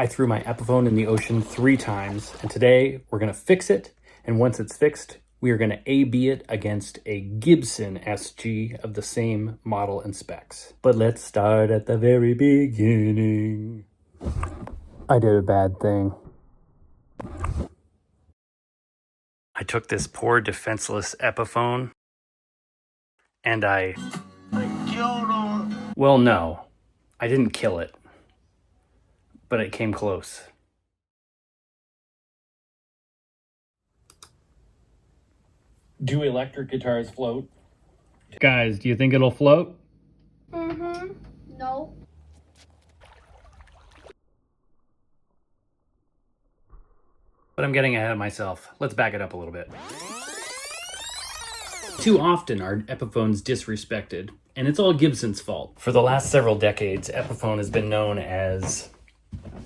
I threw my Epiphone in the ocean 3 times, and today we're going to fix it, and once it's fixed, we are going to A/B it against a Gibson SG of the same model and specs. But let's start at the very beginning. I did a bad thing. I took this poor defenseless Epiphone and I killed him. Well, no, I didn't kill it, but it came close. Do electric guitars float? Guys, do you think it'll float? No. But I'm getting ahead of myself. Let's back it up a little bit. Too often are Epiphones disrespected, and it's all Gibson's fault. For the last several decades, Epiphone has been known as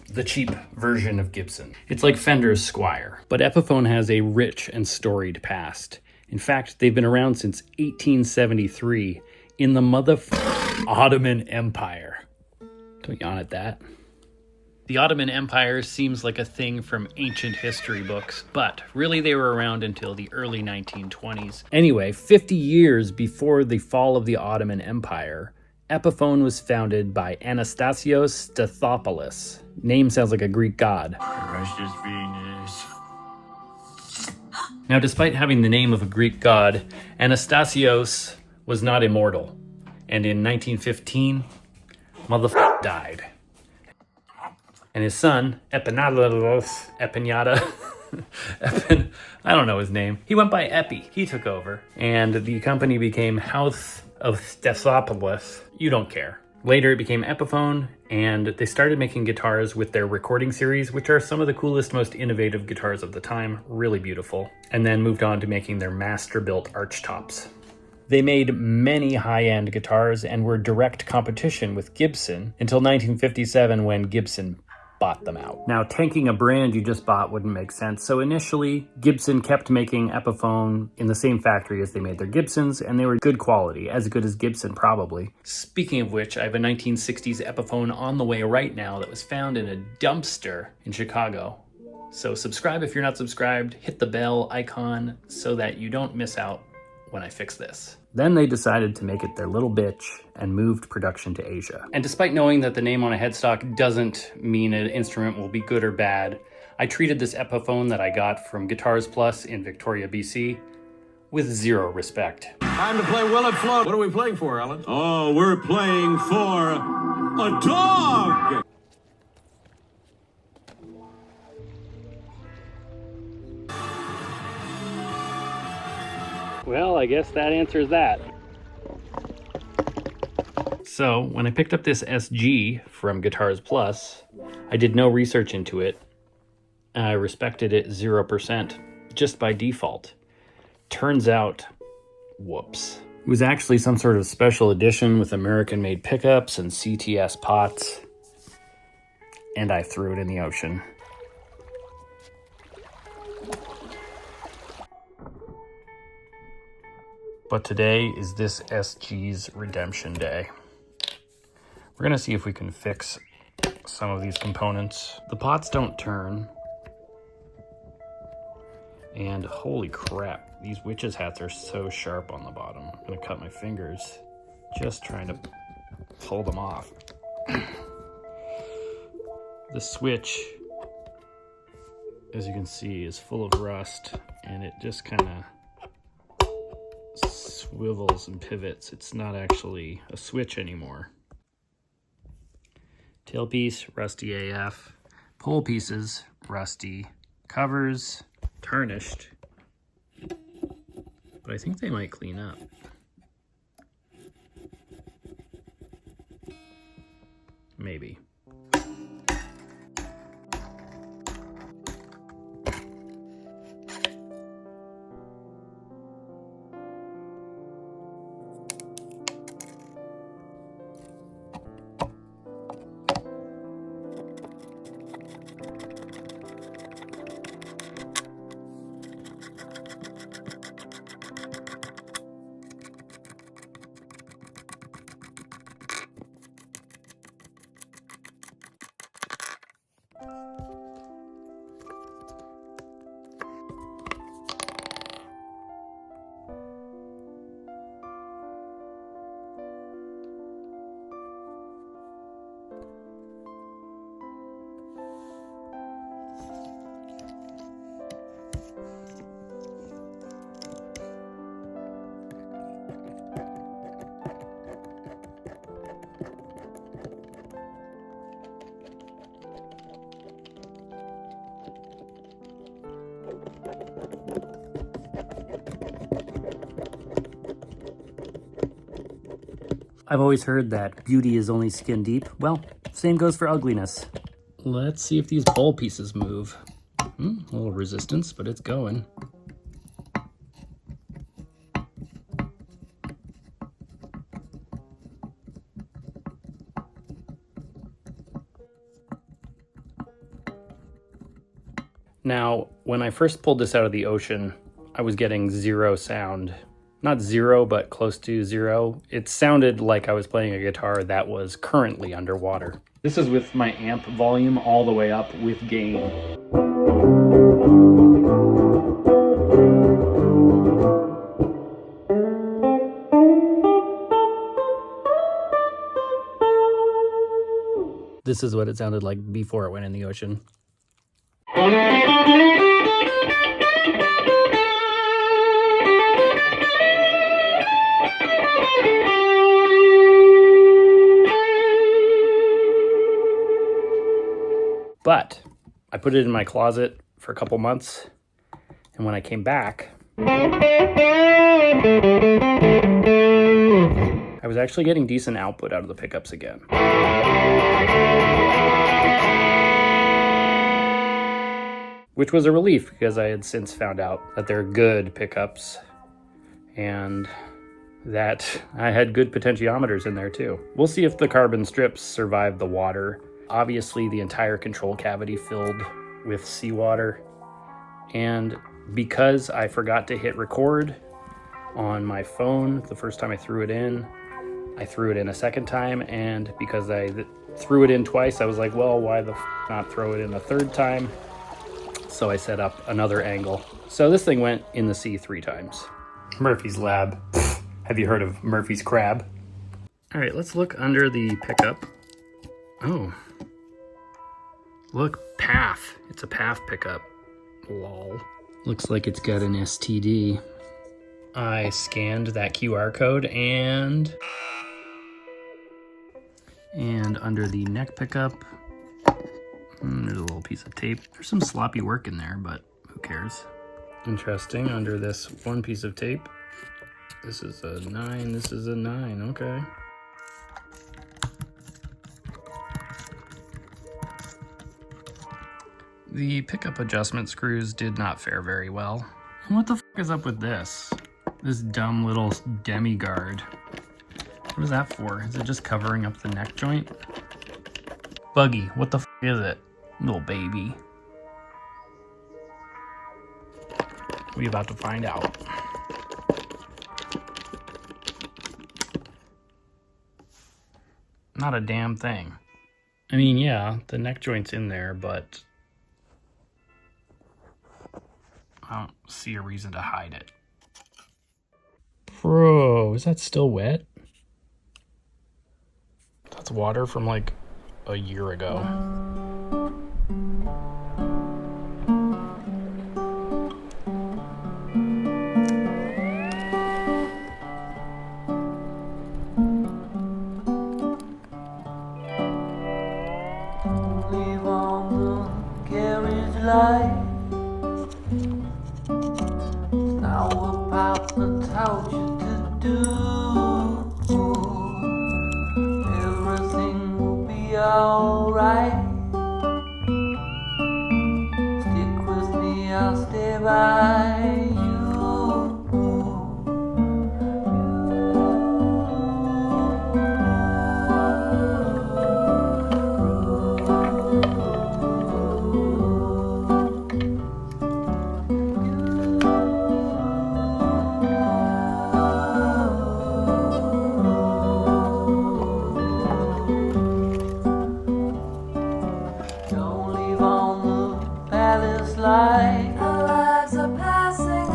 the cheap version of Gibson. It's like Fender's Squire, but Epiphone has a rich and storied past. In fact, they've been around since 1873 in the Ottoman Empire. Don't yawn at that. The Ottoman Empire seems like a thing from ancient history books, but really they were around until the early 1920s. Anyway, 50 years before the fall of the Ottoman Empire, Epiphone was founded by Anastasios Stathopoulos. Name sounds like a Greek god. Precious Venus. Now, despite having the name of a Greek god, Anastasios was not immortal. And in 1915, died. And his son, Epinata, I don't know his name. He went by Epi. He took over. And the company became House of Stathopoulos. You don't care. Later it became Epiphone, and they started making guitars with their recording series, which are some of the coolest, most innovative guitars of the time. Really beautiful. And then moved on to making their master-built archtops. They made many high-end guitars and were direct competition with Gibson until 1957 when Gibson bought them out. Now, tanking a brand you just bought wouldn't make sense, so initially Gibson kept making Epiphone in the same factory as they made their Gibsons, and they were good quality, as good as Gibson probably. Speaking of which, I have a 1960s Epiphone on the way right now that was found in a dumpster in Chicago. So subscribe if you're not subscribed, hit the bell icon so that you don't miss out when I fix this. Then they decided to make it their little bitch and moved production to Asia. And despite knowing that the name on a headstock doesn't mean an instrument will be good or bad, I treated this Epiphone that I got from Guitars Plus in Victoria, BC with zero respect. Time to play Will It Float. What are we playing for, Alan? Oh, we're playing for a dog! Well, I guess that answers that. So, when I picked up this SG from Guitars Plus, I did no research into it. I respected it 0%, just by default. Turns out, whoops. It was actually some sort of special edition with American-made pickups and CTS pots, and I threw it in the ocean. But today is this SG's redemption day. We're gonna see if we can fix some of these components. The pots don't turn. And holy crap, these witches' hats are so sharp on the bottom. I'm gonna cut my fingers just trying to pull them off. The switch, as you can see, is full of rust, and it just kind of swivels and pivots. It's not actually a switch anymore. Tailpiece, rusty AF. Pole pieces, rusty. Covers, tarnished. But I think they might clean up. Maybe. I've always heard that beauty is only skin deep. Well, same goes for ugliness. Let's see if these bowl pieces move. A little resistance, but it's going. Now, when I first pulled this out of the ocean, I was getting zero sound. Not zero, but close to zero. It sounded like I was playing a guitar that was currently underwater. This is with my amp volume all the way up with gain. This is what it sounded like before it went in the ocean. But I put it in my closet for a couple months, and when I came back, I was actually getting decent output out of the pickups again. Which was a relief because I had since found out that they're good pickups and that I had good potentiometers in there too. We'll see if the carbon strips survive the water. Obviously, the entire control cavity filled with seawater. And because I forgot to hit record on my phone the first time I threw it in a second time. And because I threw it in twice, I was like, well, why the not throw it in a third time? So I set up another angle. So this thing went in the sea 3 times. Murphy's Lab. Have you heard of Murphy's Crab? All right, let's look under the pickup. Oh. Look, PAF. It's a PAF pickup. Lol. Looks like it's got an STD. I scanned that QR code and under the neck pickup, there's a little piece of tape. There's some sloppy work in there, but who cares? Interesting, under this one piece of tape, this is a 9, this is a 9, okay. The pickup adjustment screws did not fare very well. And what the f is up with this? This dumb little demi-guard. What is that for? Is it just covering up the neck joint? Buggy, what the f is it? Little baby. We about to find out. Not a damn thing. I mean, yeah, the neck joint's in there, but I don't see a reason to hide it. Bro, is that still wet? That's water from like a year ago. Leave on the carriage light. Now about the told you to do. Everything will be alright. Stick with me, I'll stay by you. Don't leave on the palace light. Our lives are passing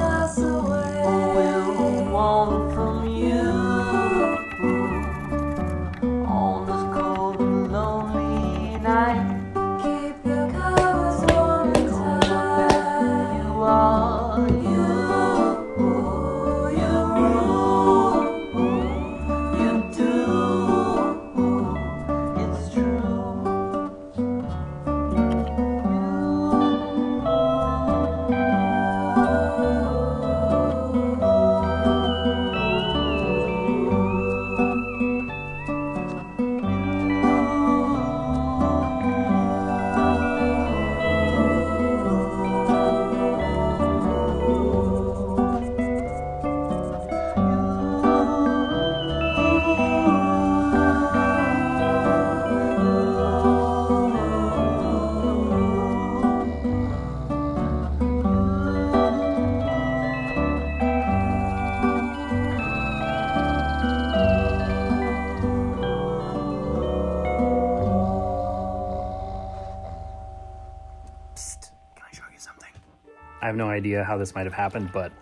I have no idea how this might have happened, but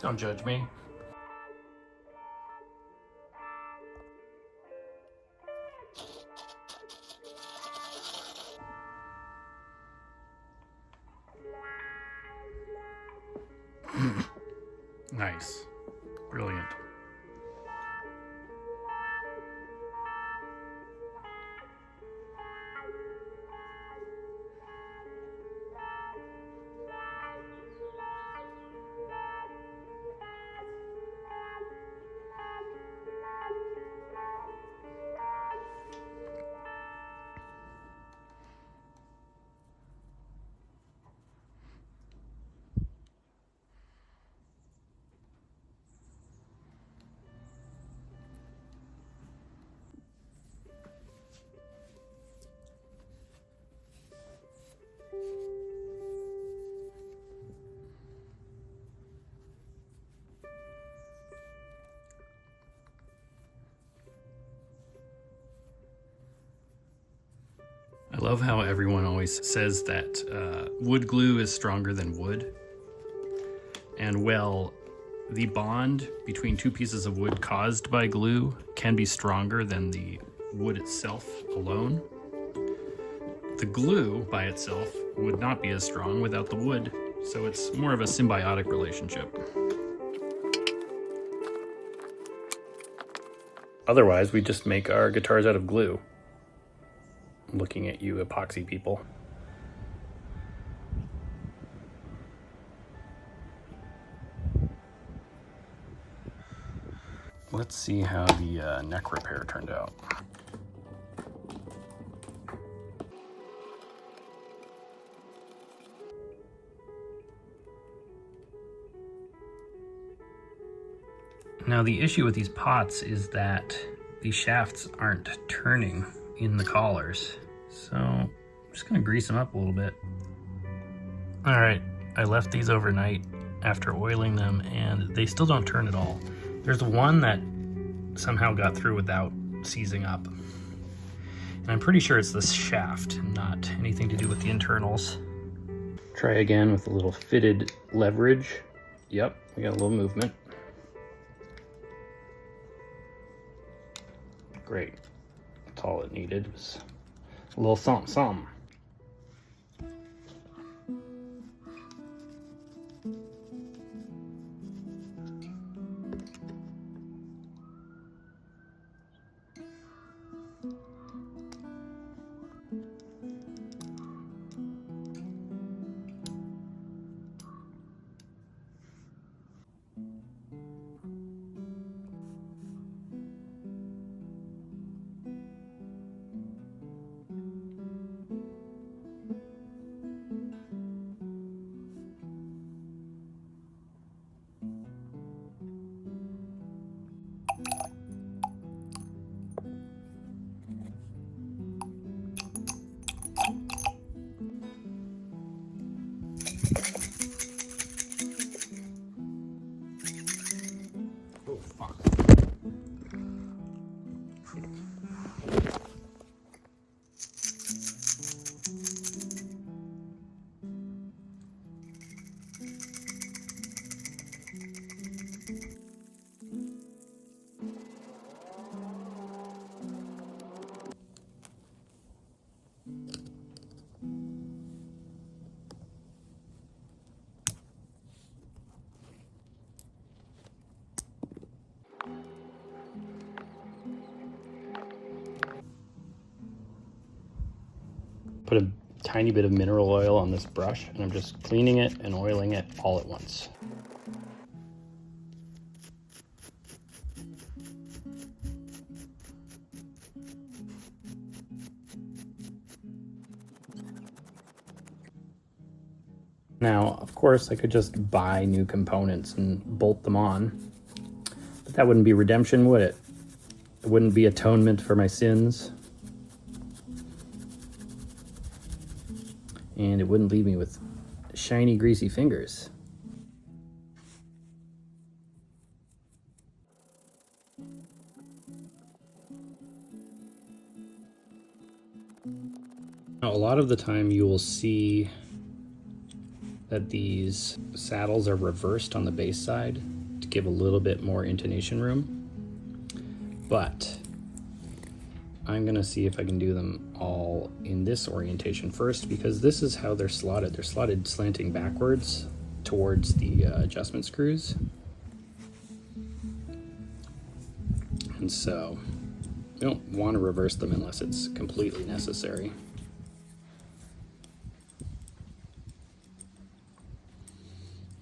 don't judge me. Nice. Brilliant. I love how everyone always says that wood glue is stronger than wood. And well, the bond between two pieces of wood caused by glue can be stronger than the wood itself alone. The glue by itself would not be as strong without the wood, so it's more of a symbiotic relationship. Otherwise, we just make our guitars out of glue. Looking at you epoxy people. Let's see how the neck repair turned out. Now the issue with these pots is that these shafts aren't turning in the collars. So I'm just gonna grease them up a little bit. All right, I left these overnight after oiling them and they still don't turn at all. There's one that somehow got through without seizing up. And I'm pretty sure it's this shaft, not anything to do with the internals. Try again with a little fitted leverage. Yep, we got a little movement. Great. That's all it needed was a little something. Oh, fuck. Put a tiny bit of mineral oil on this brush and I'm just cleaning it and oiling it all at once. Now, of course, I could just buy new components and bolt them on, but that wouldn't be redemption, would it? It wouldn't be atonement for my sins. And it wouldn't leave me with shiny, greasy fingers. Now, a lot of the time you will see that these saddles are reversed on the bass side to give a little bit more intonation room, but I'm gonna see if I can do them all in this orientation first, because this is how they're slotted. They're slotted slanting backwards towards the adjustment screws. And so you don't want to reverse them unless it's completely necessary.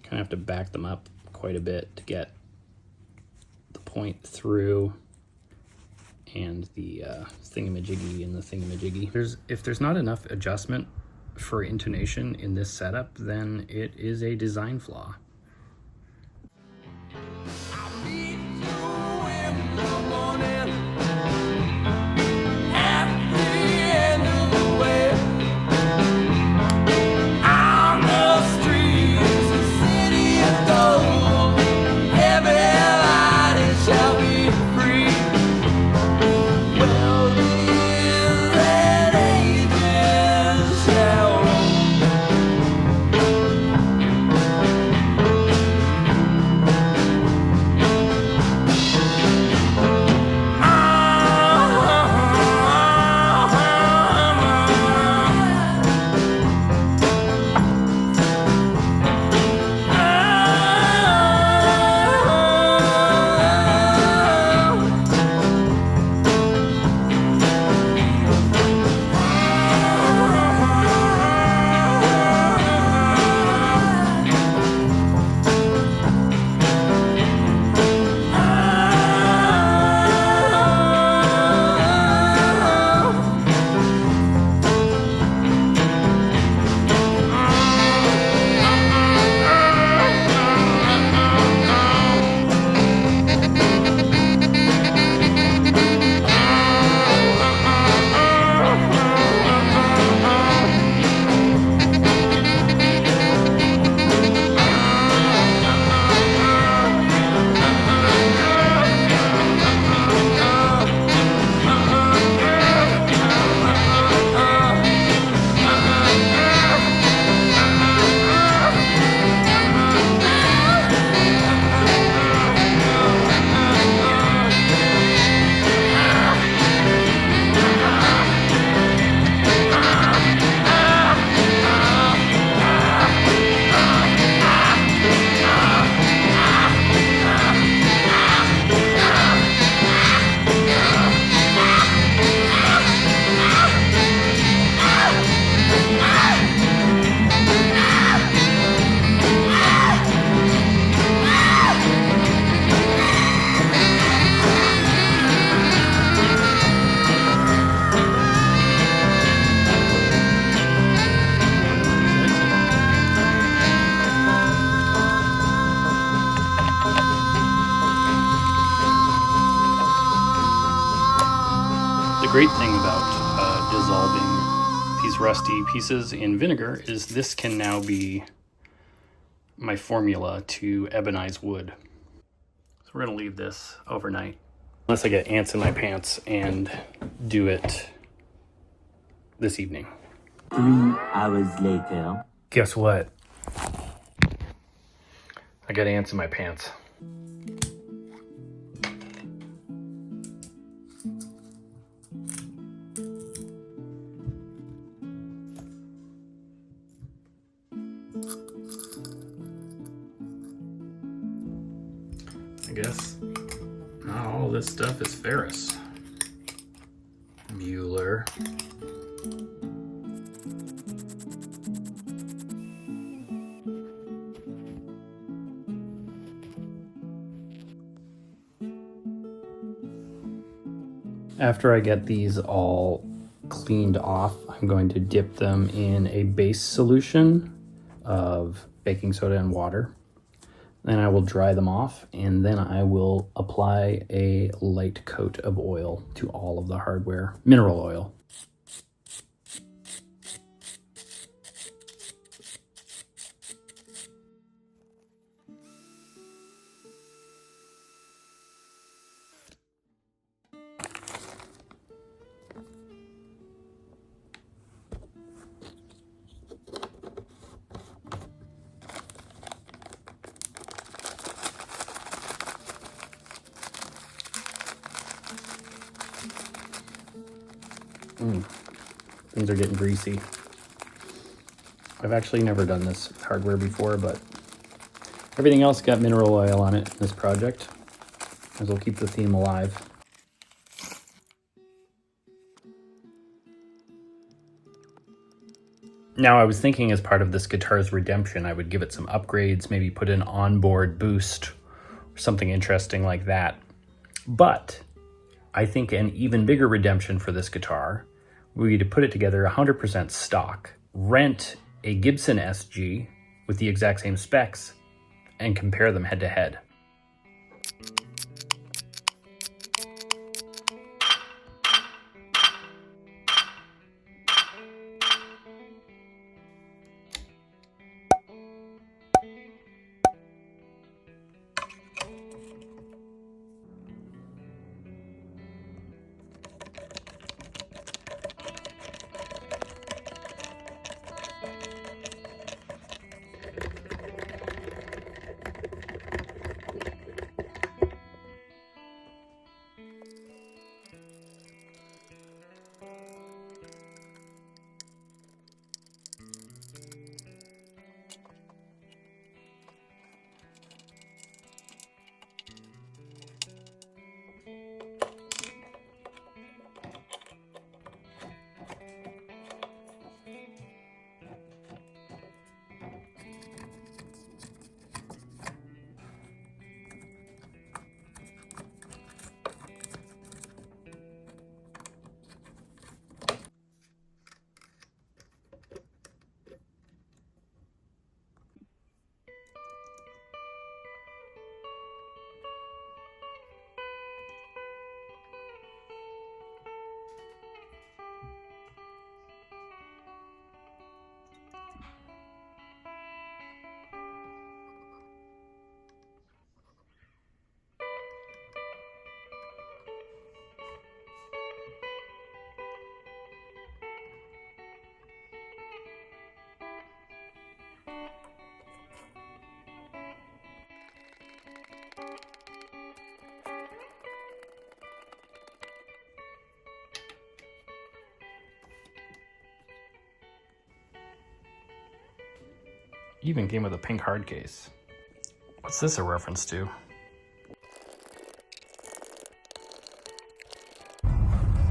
Kind of have to back them up quite a bit to get the point through and the thingamajiggy and the thingamajiggy. If there's not enough adjustment for intonation in this setup, then it is a design flaw. The great thing about dissolving these rusty pieces in vinegar is this can now be my formula to ebonize wood. So we're gonna leave this overnight, unless I get ants in my pants and do it this evening. 3 hours later. Guess what? I got ants in my pants. I guess not all this stuff is ferrous. Mueller. After I get these all cleaned off, I'm going to dip them in a base solution of baking soda and water. Then I will dry them off, and then I will apply a light coat of oil to all of the hardware, mineral oil. Things are getting greasy. I've actually never done this with hardware before, but everything else got mineral oil on it in this project, as we'll keep the theme alive. Now, I was thinking as part of this guitar's redemption, I would give it some upgrades, maybe put an onboard boost or something interesting like that. But I think an even bigger redemption for this guitar would be to put it together 100% stock, rent a Gibson SG with the exact same specs, and compare them head to head. Even came with a pink hard case. What's this a reference to?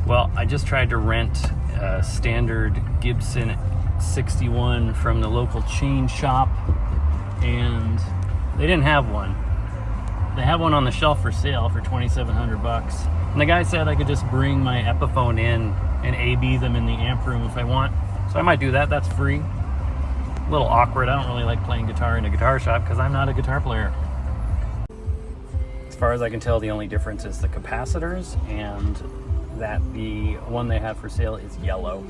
Well, I just tried to rent a standard Gibson 61 from the local chain shop, and they didn't have one. They had one on the shelf for sale for $2,700, and the guy said I could just bring my Epiphone in and A/B them in the amp room if I want. So I might do that. That's free. A little awkward. I don't really like playing guitar in a guitar shop because I'm not a guitar player. As far as I can tell, the only difference is the capacitors, and that the one they have for sale is yellow.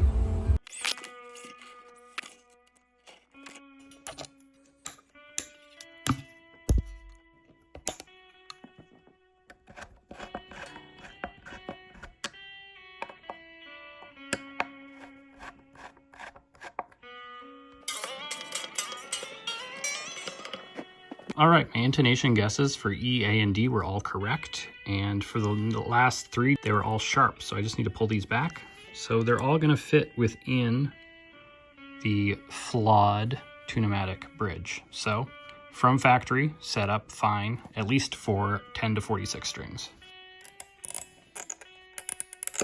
All right, my intonation guesses for E, A, and D were all correct. And for the last three, they were all sharp. So I just need to pull these back. So they're all gonna fit within the flawed tunematic bridge. So from factory, set up fine, at least for 10 to 46 strings.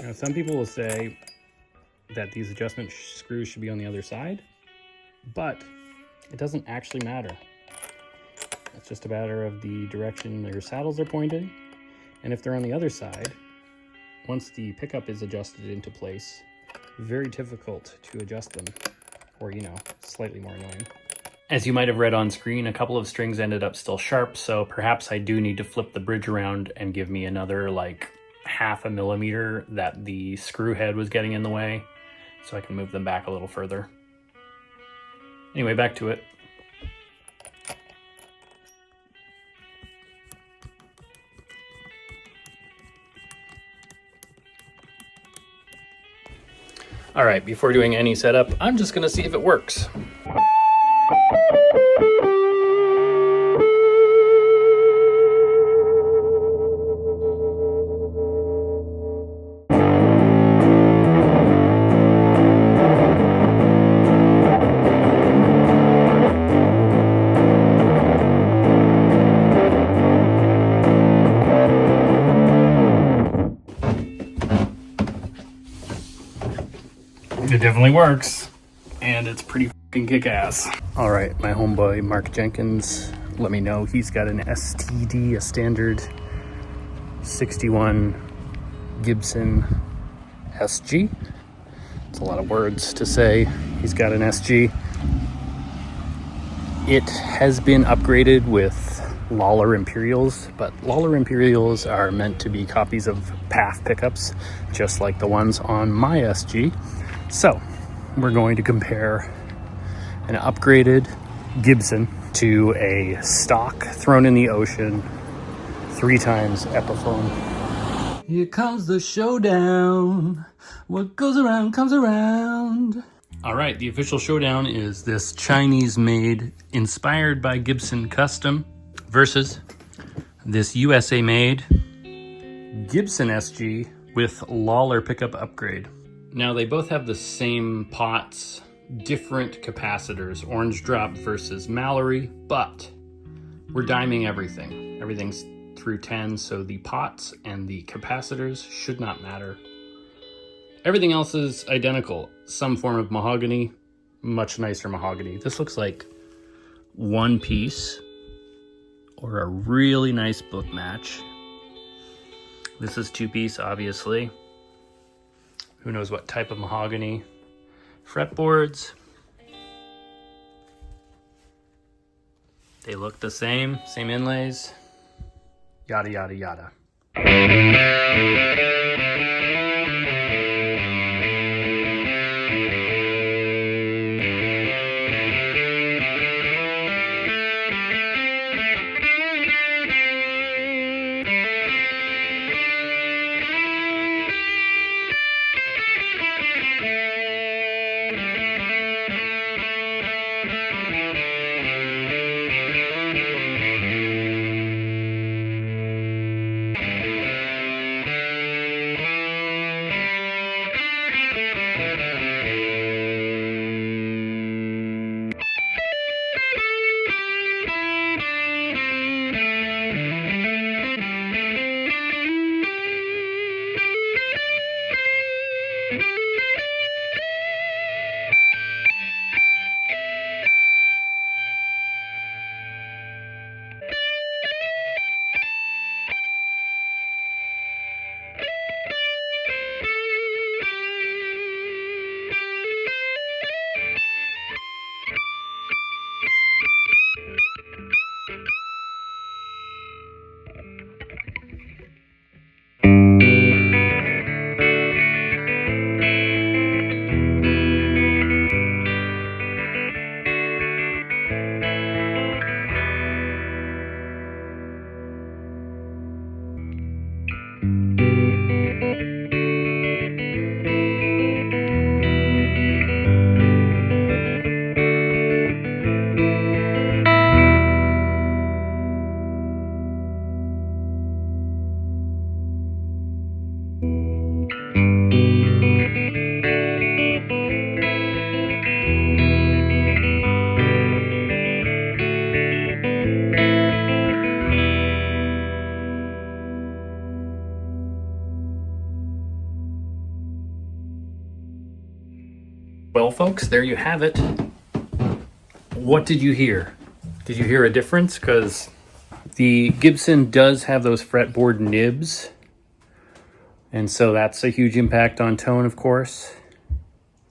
Now, some people will say that these adjustment screws should be on the other side, but it doesn't actually matter. It's just a matter of the direction your saddles are pointed. And if they're on the other side, once the pickup is adjusted into place, very difficult to adjust them, or, you know, slightly more annoying. As you might have read on screen, a couple of strings ended up still sharp, so perhaps I do need to flip the bridge around and give me another like 0.5 millimeter that the screw head was getting in the way, so I can move them back a little further. Anyway, back to it. All right, before doing any setup, I'm just gonna see if it works. It definitely works, and it's pretty fucking kick-ass. All right, my homeboy Mark Jenkins let me know he's got an STD, a standard 61 Gibson SG. It's a lot of words to say. He's got an SG. It has been upgraded with Lawler Imperials, but Lawler Imperials are meant to be copies of PAF pickups, just like the ones on my SG. So we're going to compare an upgraded Gibson to a stock thrown in the ocean 3 times Epiphone. Here comes the showdown. What goes around comes around. All right, the official showdown is this Chinese-made, inspired by Gibson custom versus this USA-made Gibson SG with Lawler pickup upgrade. Now, they both have the same pots, different capacitors, orange drop versus Mallory, but we're diming everything. Everything's through 10, so the pots and the capacitors should not matter. Everything else is identical. Some form of mahogany, much nicer mahogany. This looks like one piece or a really nice book match. This is 2-piece, obviously. Who knows what type of mahogany. Fretboards. They look the same inlays. Yada, yada, yada. Well, folks, there you have it. What did you hear? Did you hear a difference? Because the Gibson does have those fretboard nibs, and so that's a huge impact on tone, of course.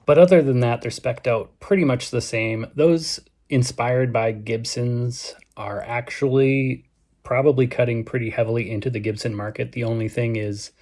But other than that, they're spec'd out pretty much the same. Those inspired by Gibsons are actually probably cutting pretty heavily into the Gibson market. The only thing is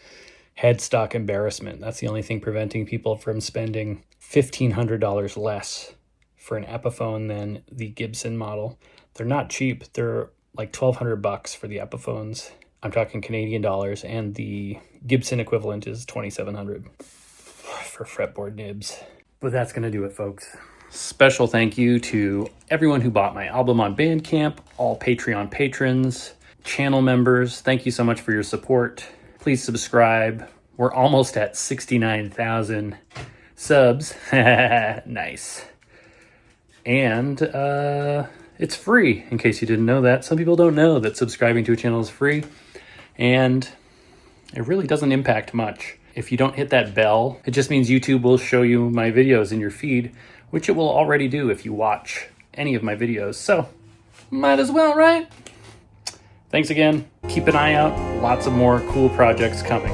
headstock embarrassment. That's the only thing preventing people from spending $1,500 less for an Epiphone than the Gibson model. They're not cheap. They're like $1,200 for the Epiphones. I'm talking Canadian dollars, and the Gibson equivalent is $2,700 for fretboard nibs. But that's going to do it, folks. Special thank you to everyone who bought my album on Bandcamp, all Patreon patrons, channel members. Thank you so much for your support. Please subscribe. We're almost at 69,000 subs. Nice. And it's free, in case you didn't know that. Some people don't know that subscribing to a channel is free, and it really doesn't impact much. If you don't hit that bell, it just means YouTube will show you my videos in your feed, which it will already do if you watch any of my videos. So, might as well, right? Thanks again. Keep an eye out. Lots of more cool projects coming.